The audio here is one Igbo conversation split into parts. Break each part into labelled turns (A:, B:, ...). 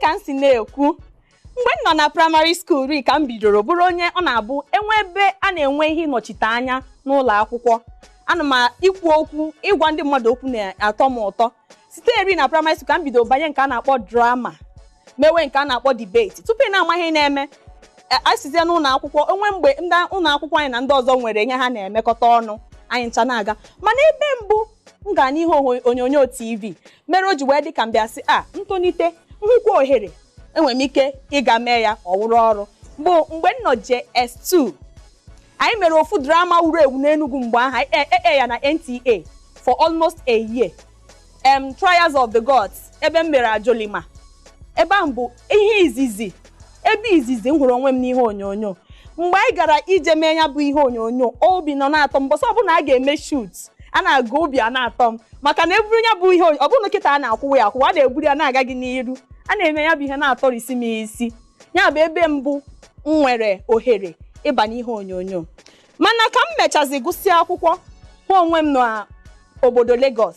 A: dịka m si na-ekwu mgbe m nọ na primary school ri ka m bidoro bụrụ onye ọ na-abụ enwe ebe a na-enwe ihe ịnọchite anya n'ụlọ akwụkwọ. Ana m ikwu okwu ịgwa ndị mmadụ okwu na-atọ m ụtọ. Site eri na primary school ka m bidoro banye nke a na-akpọ drama, mewe nke a na-akpọ debate. Tupu ị na-ama ihe na-eme asizie n'ụlọ akwụkwọ, onwe mgbe ndị ụlọ akwụkwọ anyị na ndị ọzọ nwere ihe ha na-emekọta ọnụ, anyị ncha na-aga. Mana ebe mbụ m ga n'ihe onyonyo TV mere o ji wee dị ka m bịa sị ntonite nhụkwa ohere enwere m ike ịga mee ya ọ wụrụ ọrụ bụ mgbe m nọ JS2. Anyị mere ofu drama wuru ewu n'Enugu mgbe ahụ ya na NTA for almost a year. Trials of the Gods, ebe m mere Ajolima. Ebe ahụ bụ ihe izizi m hụrụ onwe m n'ihe onyonyo. Mgbe anyị gara ije mee ya bụ ihe onyonyo, obi nọ na-atọ m. Mbọsị ọbụla a ga-eme shoot, a na-aga obi a na-atọ m maka na eburu ya bụ ihe ọ bụrụ nkịta a na-akwụwa ya akwụwa, a na-eburu ya na-aga gị n'iru, a na-eme ya bụ ihe na-atọrisi m isi. Ya bụ ebe mbụ m nwere ohere ịba n'ihe onyonyo. Mana ka m mechazi gụsị akwụkwọ hụ onwe m n'obodo Lagos,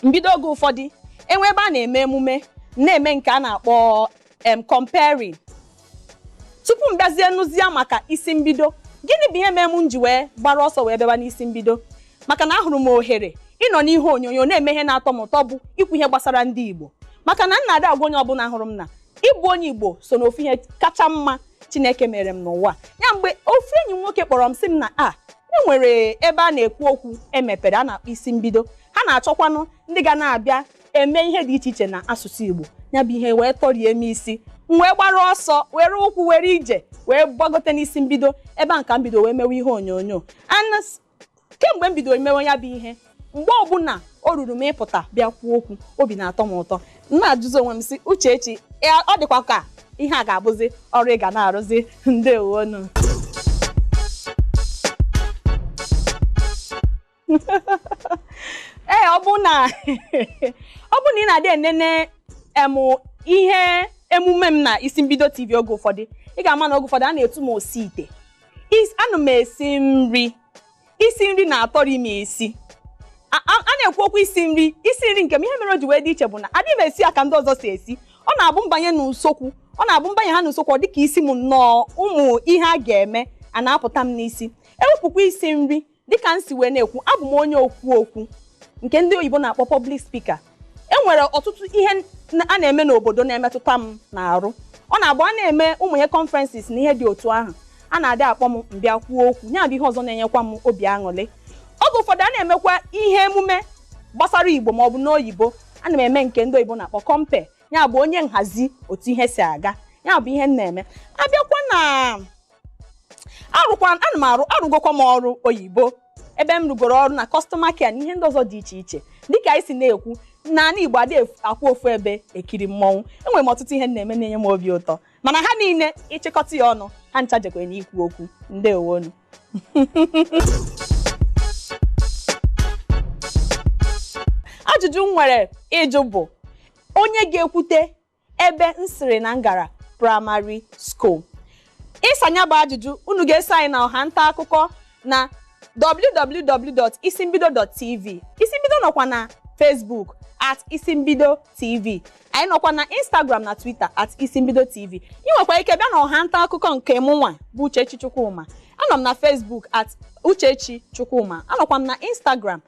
A: mbido oge ụfọdụ enwe ebe a na-eme emume na-eme nke a na-akpọ comparing. Tupu m bịazie nụzie maka isi mbido, gịnị bụ ihe mere m ji wee gbara ọsọ wee bịaba n'isi mbido? Maka na ahụrụ m ohere ịnọ n'ihe onyonyo na-eme ihe na-atọ m ụtọ bụ ikwu ihe gbasara ndị Igbo. Maka na nna ada agwa onye ọbụla hụrụ m na ịbụ onye Igbo so n'ofu ihe kacha mma Chineke mere m n'ụwa. Ya mgbe ofu enyi m nwoke kpọrọ m sị m na enwere ebe a na-ekwu okwu emepere a na-akpọ isi mbido. Ha na-achọkwanụ ndị ga na-abịa eme ihe dị iche iche na asụsụ Igbo. Ya bụ ihe wee tọrie m isi, m wee gbara ọsọ were ụkwụ were ije wee gbagote n'isi mbido. Ebe a ka m bido wee mewe ihe onyonyo. Kemgbe m bidoro mewe ya bụ ihe, mgbe ọbụla o ruru m ịpụta bịa kwuo okwu, obi na-atọ m ụtọ. M na-ajụzi onwe m sị, Uchechi, ọ dịkwa ka ihe a ga-abụzi ọrụ ị ga na-arụzi. Ndewonu. Ọ bụ na ị na-adị enene ihe emume m na isi mbido TV oge ụfọdụ, ị ga-ama na oge ụfọdụ a na-etu m osi ite. Ana m esi nri. Isi nri na-atọrị m esi. A na-ekwu okwu isi nri nke m ihe mere o ji wee dị iche bụ na adịghị m esi ya ka ndị ọzọ si esi. Ọ na-abụ mbanye n'usokwu, ha n'usokwu dị ka isi m nnọọ ụmụ ihe a ga-eme a na-apụta m n'isi. Ewepụkwa isi nri dịka m si wee na-ekwu, abụ m onye okwu nke ndị oyibo na-akpọ public speaker. Enwere ọtụtụ ihe a na-eme n'obodo na-emetụta m n'arụ. Ọ na-abụ a na-eme ụmụ ihe conferences na ihe dị otu ahụ, a na-adị akpọ m mbịa kwuo okwu. Ya bụ ihe ọzọ na-enyekwa m obi aṅụrị. Oge ụfọdụ a na-emekwa ihe emume gbasara Igbo ma ọ bụ n'oyibo, a na m eme nke ndị oyibo na-akpọ compare. Ya bụ onye nhazi otu ihe si aga. Ya bụ ihe m na-eme. Abịakwa na arụgokwa m ọrụ oyibo, ebe m rụgoro ọrụ na customer care na ihe ndị ọzọ dị iche iche. Dịka anyị si na-ekwu n'ala Igbo adịghị akwụ ofu ebe ekiri mmọnwụ. Enwere m ọtụtụ ihe na-eme na-enye m obi ụtọ, mana ha niile ịchịkọta ya ọnụ, ha ncha jekwe n'ikwu okwu. Ndewonu. Ajụjụ m nwere ịjụ bụ onye ga-ekwute ebe m siri na ngara primary school. Ịsanya bụ ajụjụ unu ga-eso anyị na ọha nta akụkọ na www.isimbido.tv. Isimbido nọkwa na Facebook @isimbido TV. Anyị nọkwa na Instagram na Twitter @isimbido TV. Ị nwekwa ike bịa na ọha nta akụkọ nke mụ nwa bụ Uchechi Chukwuma. Anọ m na Facebook @Uchechi Chukwuma. Anọkwa m na Instagram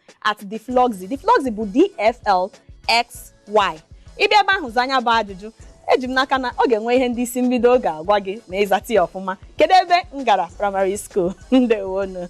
A: @theflogsy. Theflogsy bụ DFLXY. Ịbịa ebe ahụ zanya bụ ajụjụ, eji m n'aka na ọ ga-enwe ihe ndị isi mbido ga-agwa gị ma ịzata ya ọfụma. Kedu ebe m gara primary school? Ndewonu.